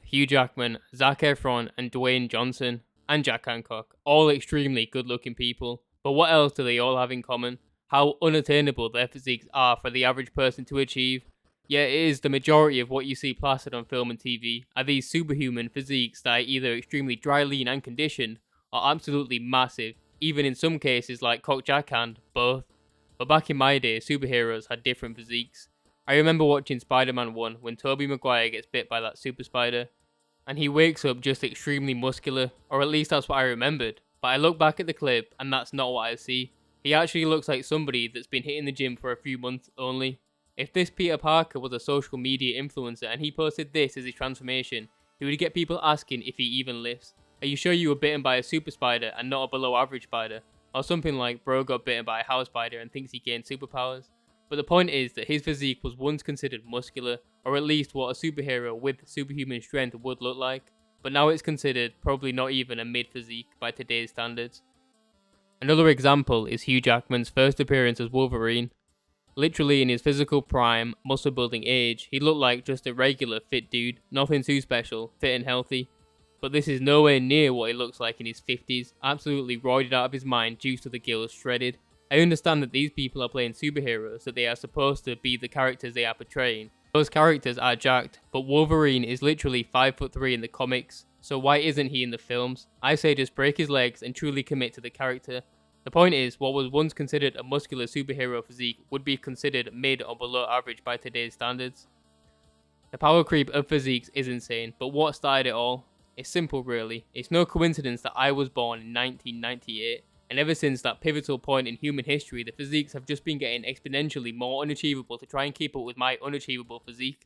Hugh Jackman, Zac Efron, and Dwayne Johnson, and Jack Hancock, all extremely good-looking people. But what else do they all have in common? How unattainable their physiques are for the average person to achieve. Yeah, it is the majority of what you see plastered on film and TV are these superhuman physiques that are either extremely dry, lean, and conditioned, or absolutely massive, even in some cases like Cock Jack Hand, both. But back in my day, superheroes had different physiques. I remember watching Spider-Man 1 when Tobey Maguire gets bit by that super spider, and he wakes up just extremely muscular, or at least that's what I remembered. But I look back at the clip, and that's not what I see. He actually looks like somebody that's been hitting the gym for a few months only. If this Peter Parker was a social media influencer and he posted this as his transformation, he would get people asking if he even lifts. Are you sure you were bitten by a super spider and not a below average spider? Or something like bro got bitten by a house spider and thinks he gained superpowers. But the point is that his physique was once considered muscular, or at least what a superhero with superhuman strength would look like. But now it's considered probably not even a mid physique by today's standards. Another example is Hugh Jackman's first appearance as Wolverine. Literally in his physical prime, muscle building age, he looked like just a regular fit dude, nothing too special, fit and healthy. But this is nowhere near what he looks like in his 50s, absolutely roided out of his mind, juiced to the gills, shredded. I understand that these people are playing superheroes, that they are supposed to be the characters they are portraying. Those characters are jacked, but Wolverine is literally 5'3" in the comics, so why isn't he in the films? I say just break his legs and truly commit to the character. The point is, what was once considered a muscular superhero physique would be considered mid or below average by today's standards. The power creep of physiques is insane, but what started it all? It's simple really. It's no coincidence that I was born in 1998, and ever since that pivotal point in human history, the physiques have just been getting exponentially more unachievable to try and keep up with my unachievable physique.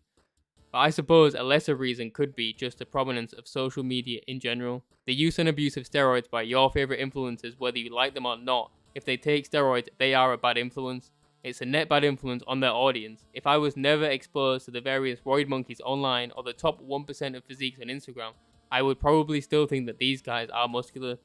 But I suppose a lesser reason could be just the prominence of social media in general. The use and abuse of steroids by your favourite influencers, whether you like them or not. If they take steroids, they are a bad influence. It's a net bad influence on their audience. If I was never exposed to the various roid monkeys online or the top 1% of physiques on Instagram, I would probably still think that these guys are muscular.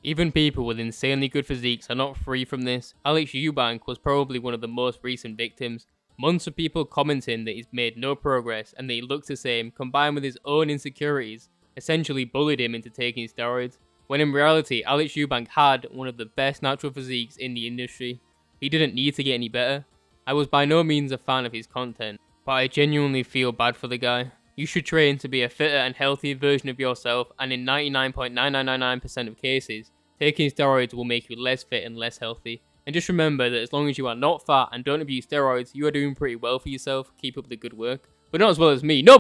Even people with insanely good physiques are not free from this. Alex Eubank was probably one of the most recent victims. Months of people commenting that he's made no progress and that he looks the same, combined with his own insecurities, essentially bullied him into taking steroids, when in reality Alex Eubank had one of the best natural physiques in the industry. He didn't need to get any better. I was by no means a fan of his content, but I genuinely feel bad for the guy. You should train to be a fitter and healthier version of yourself, and in 99.9999% of cases, taking steroids will make you less fit and less healthy. And just remember that as long as you are not fat and don't abuse steroids, you are doing pretty well for yourself. Keep up the good work. But not as well as me. No!